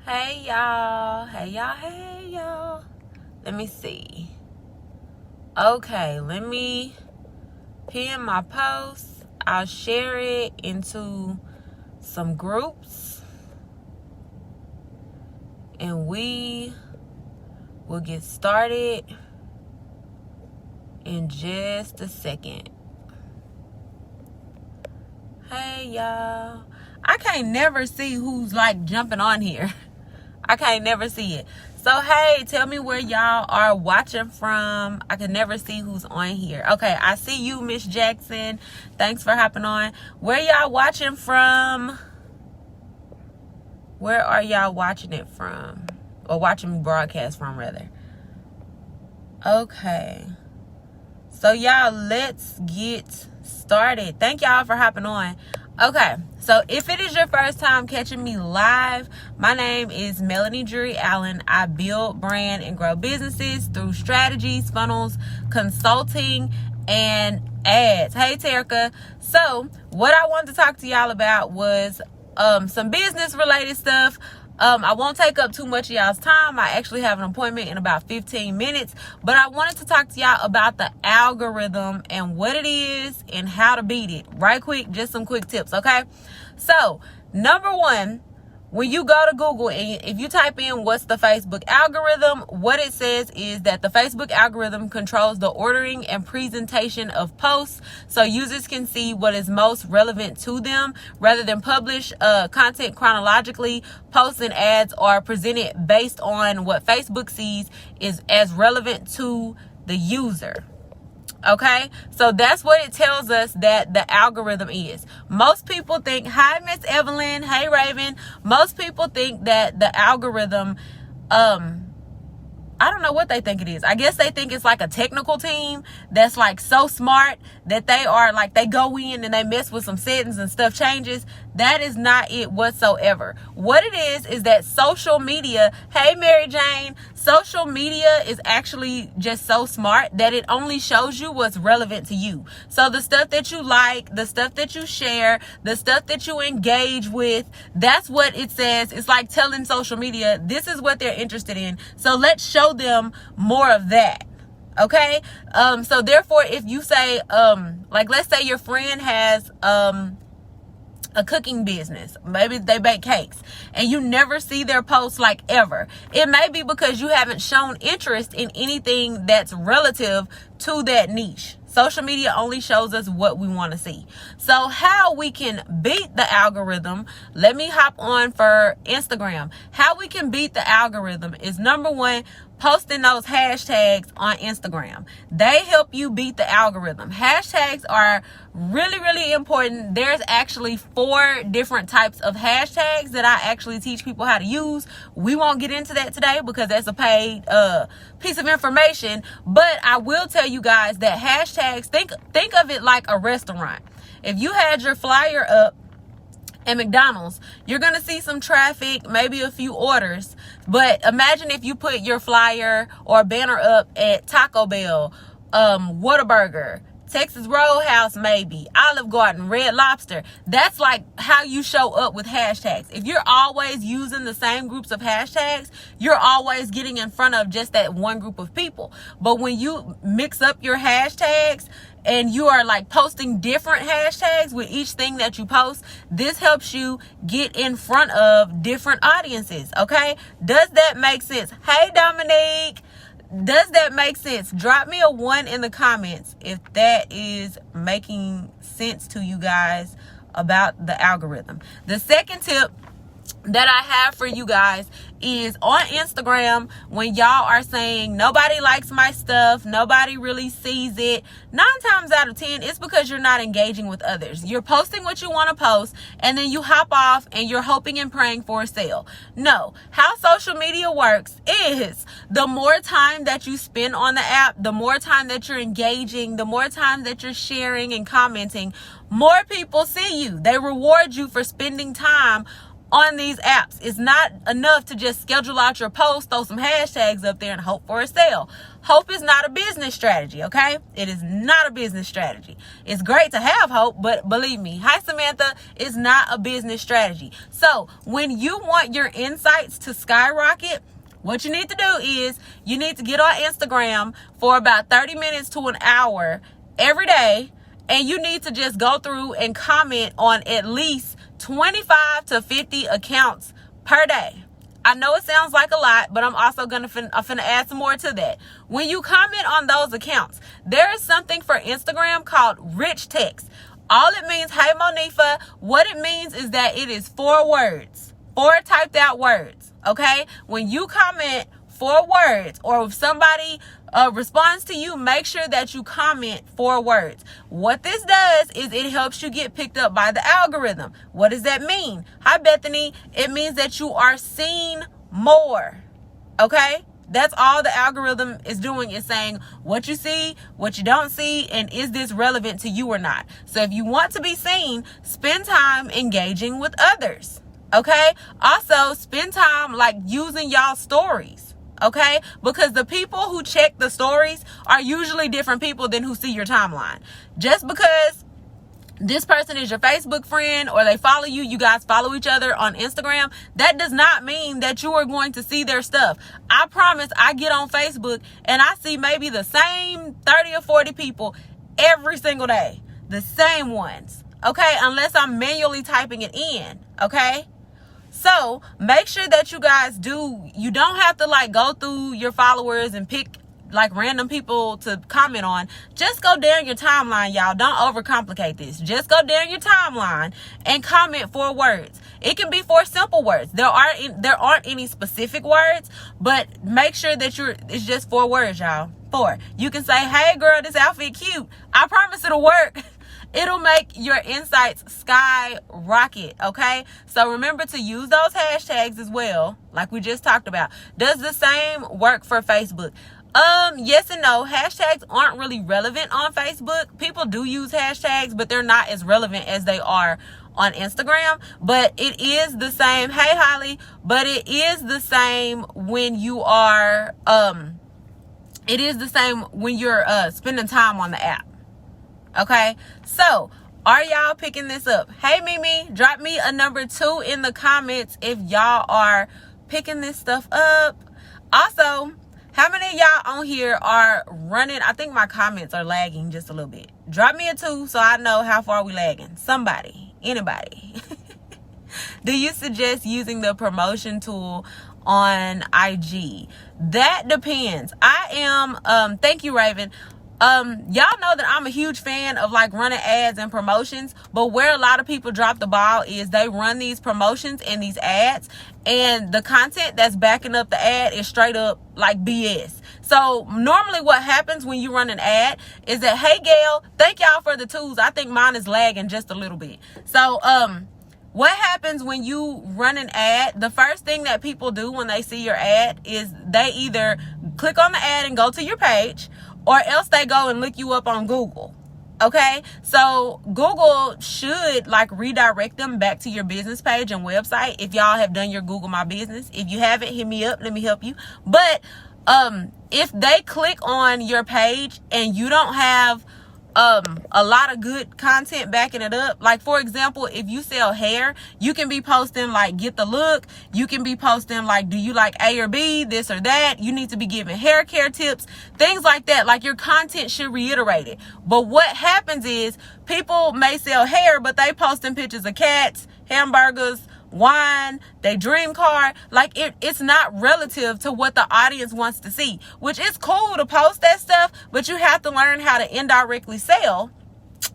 Hey y'all. Hey y'all. Hey y'all. Let me see. Okay, let me pin my post. I'll share it into some groups. And we will get started in just a second. Hey y'all. I can't never see who's like jumping on here. I can't never see it. So hey, tell me where y'all are watching from. I can never see who's on here. Okay, I see you, Miss Jackson. Thanks for hopping on. Where y'all watching from? Where are y'all watching it from? Or watching me broadcast from, rather. Okay. So y'all, let's get started. Thank y'all for hopping on. Okay, so if it is your first time catching me live, my name is Melanie Drury Allen. I build, brand, and grow businesses through strategies, funnels, consulting, and ads. Hey, Terica. So what I wanted to talk to y'all about was some business related stuff. I won't take up too much of y'all's time. I actually have an appointment in about 15 minutes, but I wanted to talk to y'all about the algorithm and what it is and how to beat it. Right quick, just some quick tips, okay? So, number one, when you go to Google and if you type in what's the Facebook algorithm, what it says is that the Facebook algorithm controls the ordering and presentation of posts so users can see what is most relevant to them rather than publish content chronologically. Posts and ads are presented based on what Facebook sees is as relevant to the user. Okay, so that's what it tells us that the algorithm is. Most people think, hi Miss Evelyn, hey Raven. Most people think that the algorithm, I don't know what they think it is. I guess they think it's like a technical team that's like so smart that they are like, they go in and they mess with some settings and stuff changes. That is not it whatsoever. What it is that social media, hey Mary Jane, social media is actually just so smart that it only shows you what's relevant to you. So the stuff that you like, the stuff that you share, the stuff that you engage with, that's what it says. It's like telling social media, this is what they're interested in. So let's show them more of that. Okay. So therefore, if you say, like, let's say your friend has, a cooking business, maybe they bake cakes and you never see their posts like ever. It may be because you haven't shown interest in anything that's relative to that niche. Social media only shows us what we want to see. So how we can beat the algorithm, let me hop on for Instagram. How we can beat the algorithm is number one, posting those hashtags on Instagram. They help you beat the algorithm. Hashtags are really, really important. There's actually 4 different types of hashtags that I actually teach people how to use. We won't get into that today because that's a paid piece of information. But I will tell you guys that hashtags, think of it like a restaurant. If you had your flyer up at McDonald's, you're going to see some traffic, maybe a few orders. But imagine if you put your flyer or banner up at Taco Bell, Whataburger, Texas Roadhouse, maybe Olive Garden, Red Lobster. That's like how you show up with hashtags. If you're always using the same groups of hashtags, you're always getting in front of just that one group of people. But when you mix up your hashtags and you are like posting different hashtags with each thing that you post, this helps you get in front of different audiences. Okay, does that make sense? Hey Dominique, does that make sense? Drop me a 1 in the comments if that is making sense to you guys about the algorithm. The second tip that I have for you guys is on Instagram, when y'all are saying nobody likes my stuff, nobody really sees it, 9 times out of 10 it's because you're not engaging with others. You're posting what you want to post and then you hop off and you're hoping and praying for a sale. No, how social media works is the more time that you spend on the app, the more time that you're engaging, the more time that you're sharing and commenting, more people see you. They reward you for spending time on these apps. It's not enough to just schedule out your post, throw some hashtags up there and hope for a sale. Hope is not a business strategy, okay? It is not a business strategy. It's great to have hope, but believe me, hi Samantha, is not a business strategy. So when you want your insights to skyrocket, what you need to do is you need to get on Instagram for about 30 minutes to an hour every day, and you need to just go through and comment on at least 25 to 50 accounts per day. I know it sounds like a lot, but I'm also finna add some more to that. When you comment on those accounts, there is something for Instagram called rich text. All it means, hey Monifa, what it means is that it is 4 words, 4 typed out words, okay? When you comment 4 words, or if somebody responds to you, make sure that you comment 4 words. What this does is it helps you get picked up by the algorithm. What does that mean? Hi Bethany. It means that you are seen more. Okay? That's all the algorithm is doing, is saying what you see, what you don't see, and is this relevant to you or not. So if you want to be seen, spend time engaging with others. Okay? Also, spend time like using y'all stories. Okay? Because the people who check the stories are usually different people than who see your timeline. Just because this person is your Facebook friend or they follow you, you guys follow each other on Instagram, that does not mean that you are going to see their stuff. I promise, I get on Facebook and I see maybe the same 30 or 40 people every single day. The same ones. Okay? Unless I'm manually typing it in. Okay? So make sure that you guys you don't have to like go through your followers and pick like random people to comment on. Just go down your timeline, y'all. Don't overcomplicate this. Just go down your timeline and comment 4 words. It can be 4 simple words. There aren't any specific words, but make sure that it's just 4 words, y'all. 4. You can say, hey girl, this outfit cute. I promise it'll work. It'll make your insights skyrocket, okay? So remember to use those hashtags as well, like we just talked about. Does the same work for Facebook? Yes and no. Hashtags aren't really relevant on Facebook. People do use hashtags, but they're not as relevant as they are on Instagram. But it is the same. Hey, Holly. But it is the same when you are, it is the same when you're spending time on the app. Okay, so are y'all picking this up? Hey Mimi, drop me a number 2 in the comments if y'all are picking this stuff up. Also, how many of y'all on here are running? I think my comments are lagging just a little bit. Drop me a 2 so I know how far we lagging. Somebody, anybody. Do you suggest using the promotion tool on IG? That depends. I am, thank you, Raven. Y'all know that I'm a huge fan of like running ads and promotions, but where a lot of people drop the ball is they run these promotions and these ads, and the content that's backing up the ad is straight up like BS. So normally what happens when you run an ad is that, hey Gail, thank y'all for the tools. I think mine is lagging just a little bit. So, what happens when you run an ad? The first thing that people do when they see your ad is they either click on the ad and go to your page, or else they go and look you up on Google. Okay, so Google should like redirect them back to your business page and website if y'all have done your Google My Business. If you haven't, hit me up, let me help you. But if they click on your page and you don't have a lot of good content backing it up, like for example, if you sell hair, you can be posting like get the look, you can be posting like do you like A or B, this or that, you need to be giving hair care tips, things like that. Like your content should reiterate it. But what happens is people may sell hair, but they posting pictures of cats, hamburgers, wine, they dream car. Like it's not relative to what the audience wants to see, which is cool to post that stuff, but you have to learn how to indirectly sell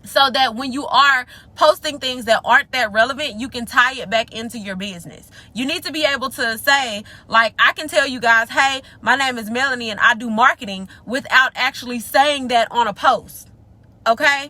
so that when you are posting things that aren't that relevant, you can tie it back into your business. You need to be able to say, like, I can tell you guys, hey, my name is Melanie and I do marketing, without actually saying that on a post. Okay?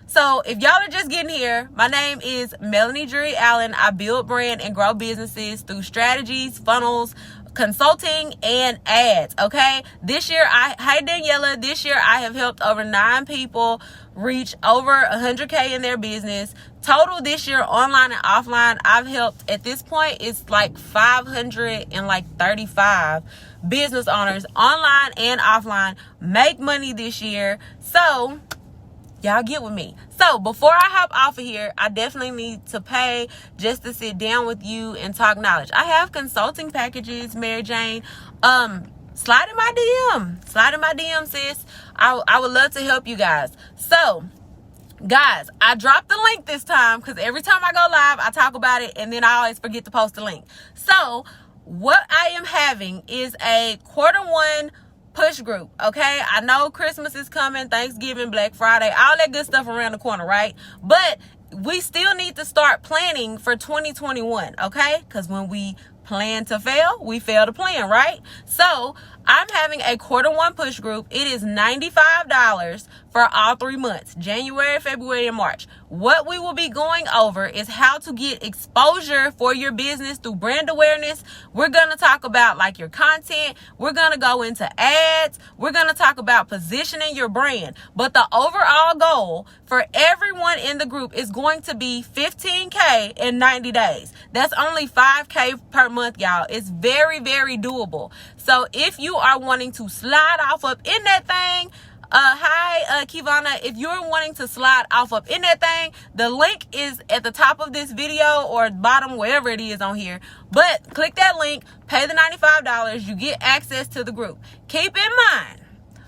So if y'all are just getting here, my name is Melanie Drury Allen. I build, brand, and grow businesses through strategies, funnels, consulting, and ads. Okay. This year, hi Daniela. This year, I have helped over 9 people reach over 100K in their business. Total this year, online and offline, I've helped, at this point, it's like 535 business owners, online and offline, make money this year. So y'all get with me. So before I hop off of here, I definitely need to pay just to sit down with you and talk knowledge. I have consulting packages, Mary Jane. Slide in my DM, sis. I would love to help you guys. So guys, I dropped the link this time because every time I go live, I talk about it and then I always forget to post the link. So what I am having is a Q1 push group. Okay, I know Christmas is coming, Thanksgiving, Black Friday, all that good stuff around the corner, right? But we still need to start planning for 2021, okay? Because when we plan to fail, we fail to plan, right? So I'm having a Q1 push group. It is $95 for all 3 months, January, February, and March. What we will be going over is how to get exposure for your business through brand awareness. We're going to talk about like your content. We're going to go into ads. We're going to talk about positioning your brand. But the overall goal for everyone in the group is going to be $15K in 90 days. That's only $5K per month, y'all. It's very, very doable. So if you are wanting to slide off up in that thing, hi Kivana, if you're wanting to slide off up in that thing, the link is at the top of this video or bottom, wherever it is on here. But click that link, pay the $95, you get access to the group. Keep in mind,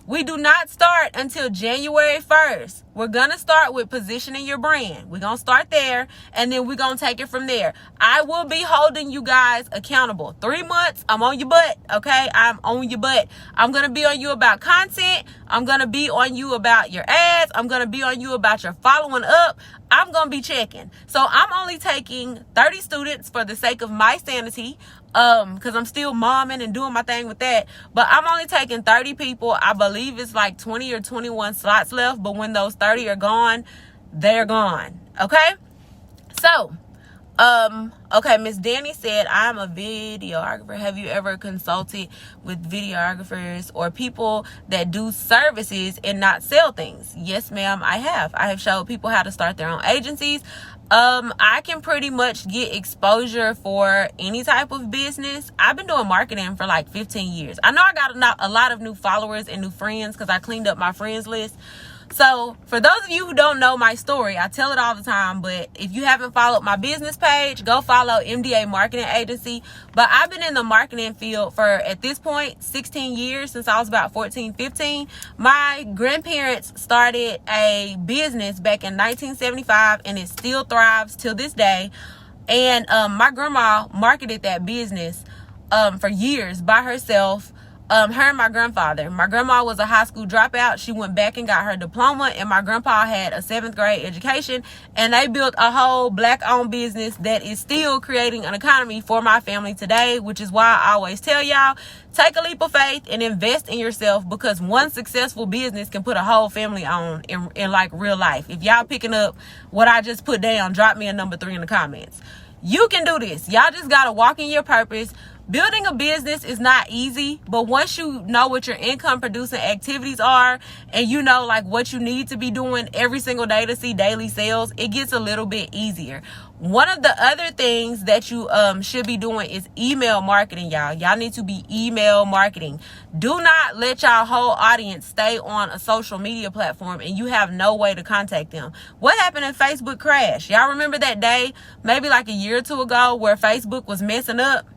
we do not start until January 1st. We're going to start with positioning your brand. We're going to start there, and then we're going to take it from there. I will be holding you guys accountable. 3 months, I'm on your butt, okay? I'm on your butt. I'm going to be on you about content. I'm going to be on you about your ads. I'm going to be on you about your following up. I'm going to be checking. So I'm only taking 30 students for the sake of my sanity, because I'm still momming and doing my thing with that. But I'm only taking 30 people. I believe it's like 20 or 21 slots left. But when those 30 are gone, they're gone. Okay? So, okay, Miss Danny said, I'm a videographer. Have you ever consulted with videographers or people that do services and not sell things? Yes, ma'am, I have. I have showed people how to start their own agencies. I can pretty much get exposure for any type of business. I've been doing marketing for like 15 years. I know I got a lot of new followers and new friends because I cleaned up my friends list. So for those of you who don't know my story, I tell it all the time, but if you haven't followed my business page, go follow MDA Marketing Agency. But I've been in the marketing field for, at this point, 16 years, since I was about 14, 15. My grandparents started a business back in 1975, and it still thrives till this day. And my grandma marketed that business for years by herself. Her and my grandfather. My grandma was a high school dropout. She went back and got her diploma, and my grandpa had a 7th grade education, and they built a whole Black-owned business that is still creating an economy for my family today, which is why I always tell y'all, take a leap of faith and invest in yourself, because one successful business can put a whole family on in like real life. If y'all picking up what I just put down, drop me a number 3 in the comments. You can do this. Y'all just gotta walk in your purpose. Building a business is not easy, but once you know what your income producing activities are, and you know like what you need to be doing every single day to see daily sales, it gets a little bit easier. One of the other things that you should be doing is email marketing, y'all. Y'all need to be email marketing. Do not let y'all whole audience stay on a social media platform and you have no way to contact them. What happened in Facebook crash? Y'all remember that day, maybe like a year or two ago, where Facebook was messing up?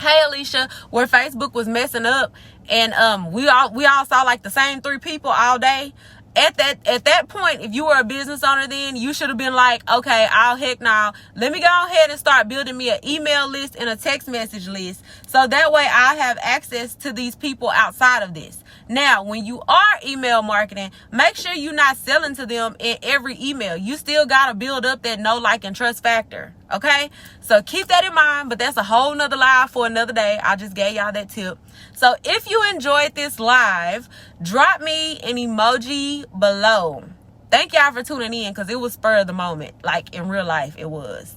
Hey Alicia, where Facebook was messing up, and we all saw like the same 3 people all day. At that point, if you were a business owner then, you should have been like, okay, heck no, let me go ahead and start building me an email list and a text message list, so that way I have access to these people outside of this. Now, when you are email marketing, make sure you're not selling to them in every email. You still got to build up that know, like, and trust factor. Okay? So keep that in mind, but that's a whole nother live for another day. I just gave y'all that tip. So if you enjoyed this live, drop me an emoji below. Thank y'all for tuning in, because it was spur of the moment. Like in real life, it was.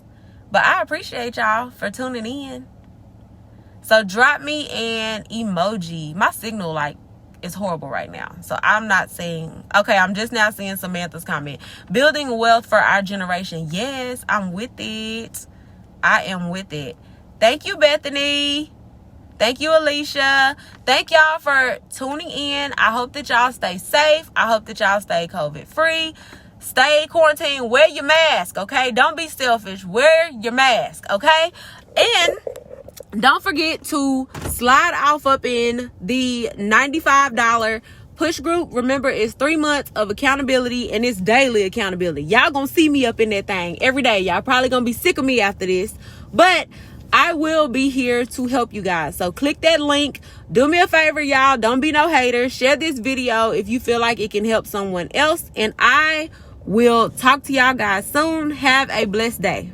But I appreciate y'all for tuning in. So drop me an emoji. My signal like is horrible right now. So I'm not saying, okay, I'm just now seeing Samantha's comment. Building wealth for our generation. Yes, I'm with it. I am with it. Thank you, Bethany. Thank you, Alicia. Thank y'all for tuning in. I hope that y'all stay safe. I hope that y'all stay COVID free. Stay quarantined. Wear your mask, okay? Don't be selfish. Wear your mask, okay? And don't forget to slide off up in the $95 push group. Remember, it's 3 months of accountability and it's daily accountability. Y'all gonna see me up in that thing every day. Y'all probably gonna be sick of me after this, but I will be here to help you guys. So click that link. Do me a favor, y'all. Don't be no hater. Share this video if you feel like it can help someone else. And I will talk to y'all guys soon. Have a blessed day.